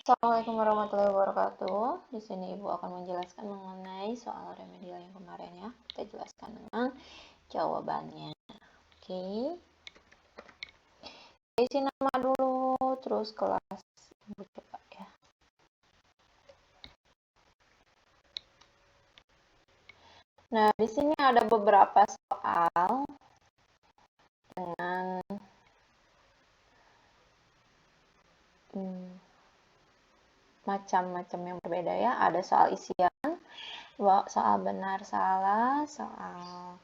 Assalamualaikum warahmatullahi wabarakatuh. Di sini Ibu akan menjelaskan mengenai soal remedial yang kemarin ya. Kita jelaskan dengan jawabannya. Oke. Isi nama dulu, terus kelas Ibu coba ya. Nah, di sini ada beberapa soal dengan macam-macam yang berbeda ya. Ada soal isian, soal benar salah, soal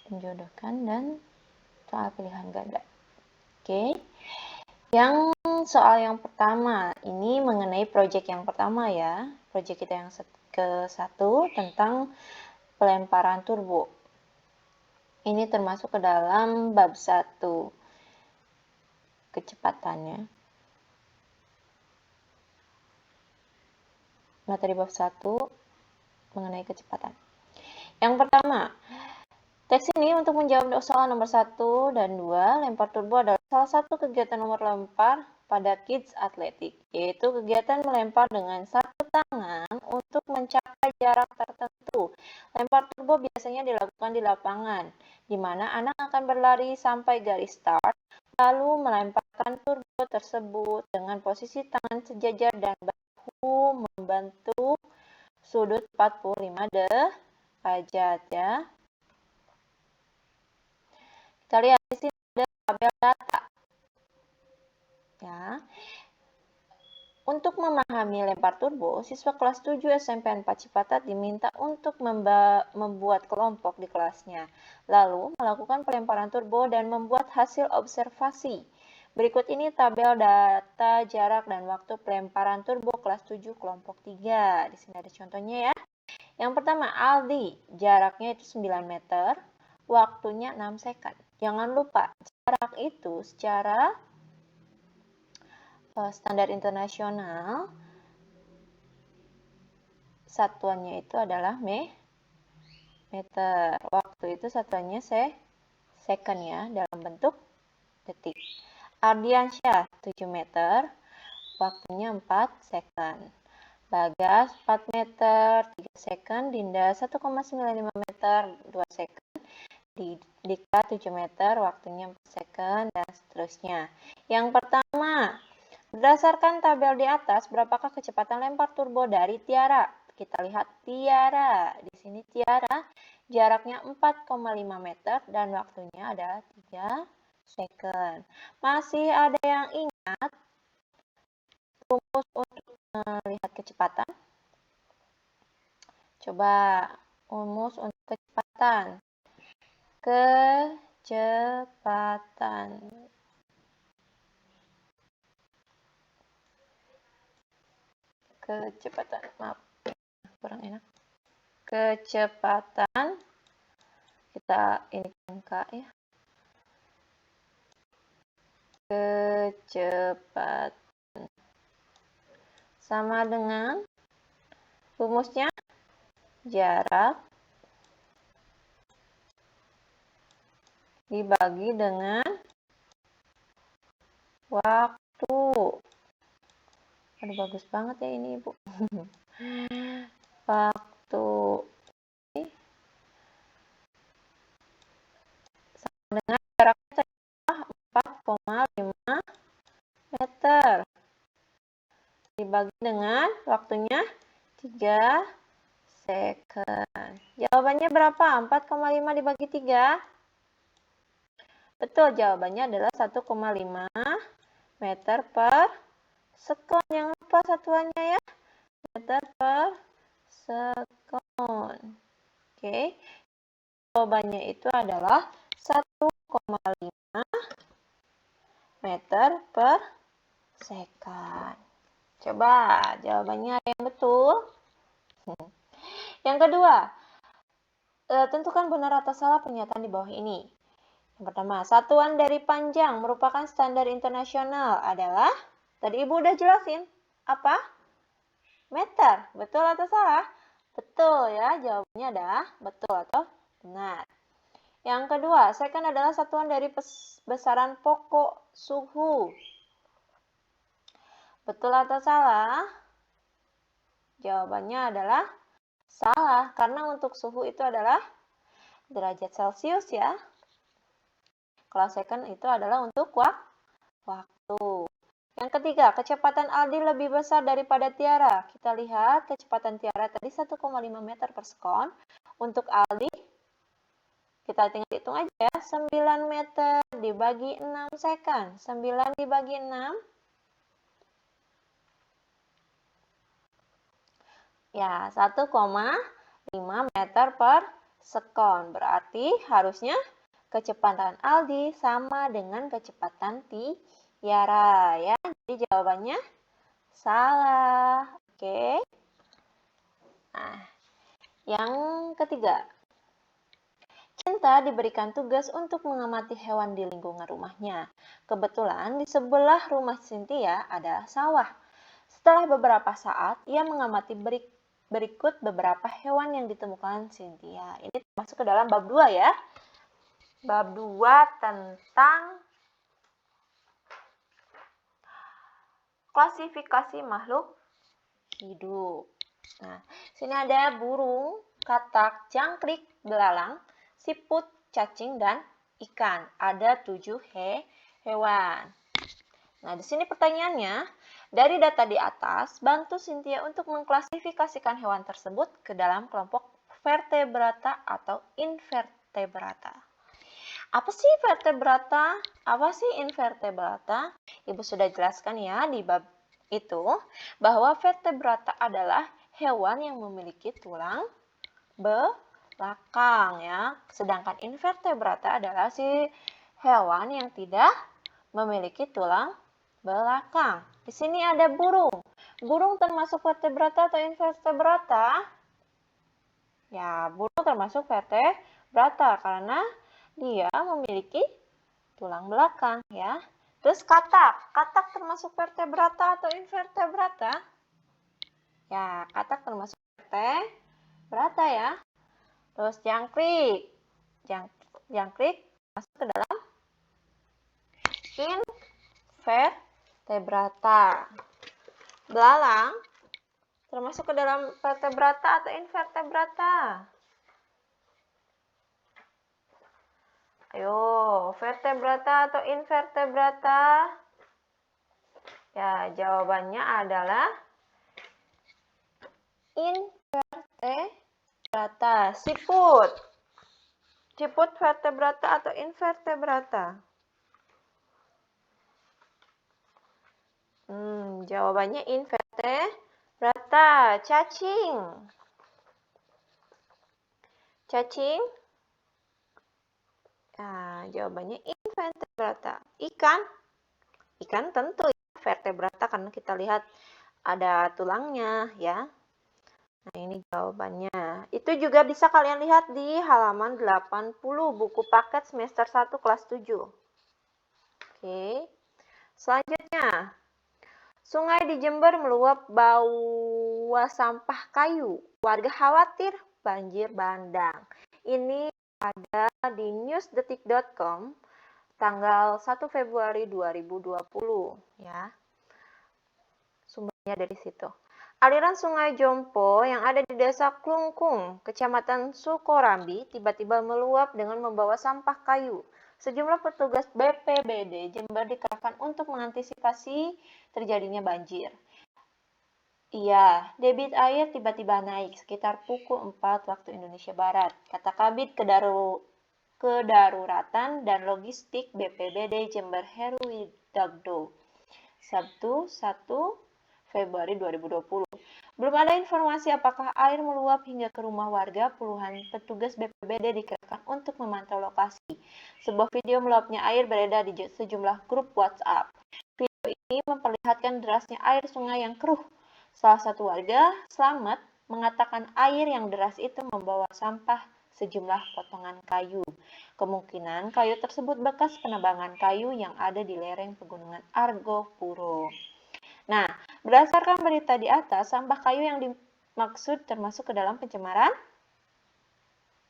menjodohkan, dan soal pilihan ganda. Oke. Yang soal yang pertama, ini mengenai proyek yang pertama ya. Proyek kita yang ke-1 tentang pelemparan turbo. Ini termasuk ke dalam bab 1 kecepatannya. Materi bab 1 mengenai kecepatan. Yang pertama, teks ini untuk menjawab soal nomor 1 dan 2, lempar turbo adalah salah satu kegiatan nomor lempar pada kids atletik, yaitu kegiatan melempar dengan satu tangan untuk mencapai jarak tertentu. Lempar turbo biasanya dilakukan di lapangan, di mana anak akan berlari sampai garis start, lalu melemparkan turbo tersebut dengan posisi tangan sejajar dan bahu membentuk sudut 45 derajat ya. Kita lihat di sini ada tabel data. Ya. Untuk memahami lempar turbo, siswa kelas 7 SMP 4 Cipatat diminta untuk membuat kelompok di kelasnya, lalu melakukan pelemparan turbo dan membuat hasil observasi. Berikut ini tabel data jarak dan waktu pelemparan turbo kelas 7 kelompok 3. Di sini ada contohnya ya. Yang pertama, Aldi, jaraknya itu 9 meter, waktunya 6 second. Jangan lupa, jarak itu secara standar internasional, satuannya itu adalah meter. Waktu itu satuannya second ya, dalam bentuk detik. Ardiansyah, 7 meter, waktunya 4 second. Bagas, 4 meter, 3 second. Dinda, 1,95 meter, 2 second. Dika 7 meter, waktunya 4 second, dan seterusnya. Yang pertama, berdasarkan tabel di atas, berapakah kecepatan lempar turbo dari Tiara? Kita lihat Tiara. Di sini Tiara jaraknya 4,5 meter dan waktunya adalah 3 second. Masih ada yang ingat rumus untuk melihat kecepatan? Coba rumus untuk kecepatan. Kecepatan maaf kurang enak. Kecepatan kita ini angka ya. Kecepatan sama dengan rumusnya jarak dibagi dengan waktu. Aduh, bagus banget ya ini Ibu. Waktu sama dengan jaraknya 4,5 meter dibagi dengan waktunya 3 second. Jawabannya berapa? 4,5 dibagi 3? Betul, jawabannya adalah 1,5 meter per sekon. Jangan lupa satuannya ya. Meter per sekon. Oke. Jawabannya itu adalah 1,5 meter per second. Coba jawabannya yang betul. Yang kedua, tentukan benar atau salah pernyataan di bawah ini. Yang pertama, satuan dari panjang merupakan standar internasional adalah, tadi Ibu udah jelasin, apa? Meter. Betul atau salah? Betul ya, jawabannya adalah betul atau benar. Yang kedua, second adalah satuan dari besaran pokok suhu. Betul atau salah? Jawabannya adalah salah, karena untuk suhu itu adalah derajat Celcius ya. Kalau second itu adalah untuk waktu. Yang ketiga, kecepatan Aldi lebih besar daripada Tiara. Kita lihat kecepatan Tiara tadi 1,5 meter per sekon. Untuk Aldi, kita tinggal hitung aja ya. 9 meter dibagi 6 second. 9 dibagi 6. Ya, 1,5 meter per sekon. Berarti harusnya kecepatan Aldi sama dengan kecepatan Tiara ya. Jadi jawabannya salah. Oke. Nah, yang ketiga. Cinta diberikan tugas untuk mengamati hewan di lingkungan rumahnya. Kebetulan di sebelah rumah Cynthia ada sawah. Setelah beberapa saat, ia mengamati berikut beberapa hewan yang ditemukan Cynthia. Ini masuk ke dalam bab 2 ya. Bab 2 tentang klasifikasi makhluk hidup. Nah, sini ada burung, katak, jangkrik, belalang, siput, cacing, dan ikan. Ada 7 hewan. Nah, di sini pertanyaannya, dari data di atas, bantu Cynthia untuk mengklasifikasikan hewan tersebut ke dalam kelompok vertebrata atau invertebrata. Apa sih vertebrata? Apa sih invertebrata? Ibu sudah jelaskan ya di bab itu, bahwa vertebrata adalah hewan yang memiliki tulang belakang ya. Sedangkan invertebrata adalah si hewan yang tidak memiliki tulang belakang. Di sini ada burung. Burung termasuk vertebrata atau invertebrata? Ya, burung termasuk vertebrata karena dia memiliki tulang belakang ya. Terus katak. Katak termasuk vertebrata atau invertebrata? Ya, katak termasuk vertebrata ya. Terus jangkrik. Jangkrik masuk ke dalam invertebrata. Belalang termasuk ke dalam vertebrata atau invertebrata? Ayo, vertebrata atau invertebrata? Ya, jawabannya adalah invertebrata. Siput. Siput vertebrata atau invertebrata? Jawabannya invertebrata. Cacing. Cacing? Nah, jawabannya invertebrata. Ikan? Ikan tentu ya, vertebrata karena kita lihat ada tulangnya ya. Nah, ini jawabannya. Itu juga bisa kalian lihat di halaman 80 buku paket semester 1 kelas 7. Oke. Selanjutnya, sungai di Jember meluap bawa sampah kayu. Warga khawatir banjir bandang. Ini ada di newsdetik.com tanggal 1 Februari 2020 ya. Sumbernya dari situ. Aliran Sungai Jompo yang ada di Desa Klungkung, Kecamatan Sukorambi, tiba-tiba meluap dengan membawa sampah kayu. Sejumlah petugas BPBD Jember dikerahkan untuk mengantisipasi terjadinya banjir. Iya, debit air tiba-tiba naik sekitar pukul 4 waktu Indonesia Barat, kata Kabid Kedaruratan dan Logistik BPBD Jember Heru Widagdo, Sabtu 1 Februari 2020. Belum ada informasi apakah air meluap hingga ke rumah warga. Puluhan petugas BPBD dikerahkan untuk memantau lokasi. Sebuah video meluapnya air beredar di sejumlah grup WhatsApp. Video ini memperlihatkan derasnya air sungai yang keruh. Salah satu warga selamat mengatakan air yang deras itu membawa sampah sejumlah potongan kayu. Kemungkinan kayu tersebut bekas penebangan kayu yang ada di lereng pegunungan Argopuro. Nah, berdasarkan berita di atas, sampah kayu yang dimaksud termasuk ke dalam pencemaran.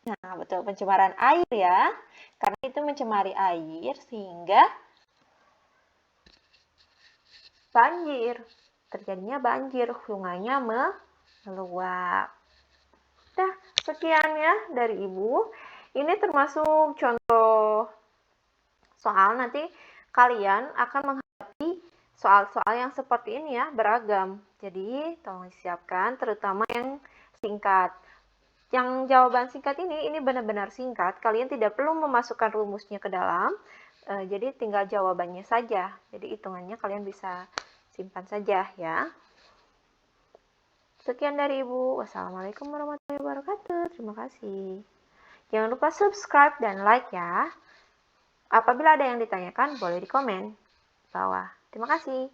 Nah, betul, pencemaran air ya. Karena itu mencemari air sehingga banjir. terjadinya banjir, sungainya meluap. Nah, sekian ya dari Ibu. Ini termasuk contoh soal, nanti kalian akan menghadapi soal-soal yang seperti ini ya, beragam. Jadi, tolong disiapkan, terutama yang singkat. Yang jawaban singkat ini benar-benar singkat, kalian tidak perlu memasukkan rumusnya ke dalam, jadi tinggal jawabannya saja. Jadi hitungannya kalian bisa simpan saja ya. Sekian dari Ibu. Wassalamualaikum warahmatullahi wabarakatuh. Terima kasih. Jangan lupa subscribe dan like ya. Apabila ada yang ditanyakan, boleh di komen bawah. Terima kasih.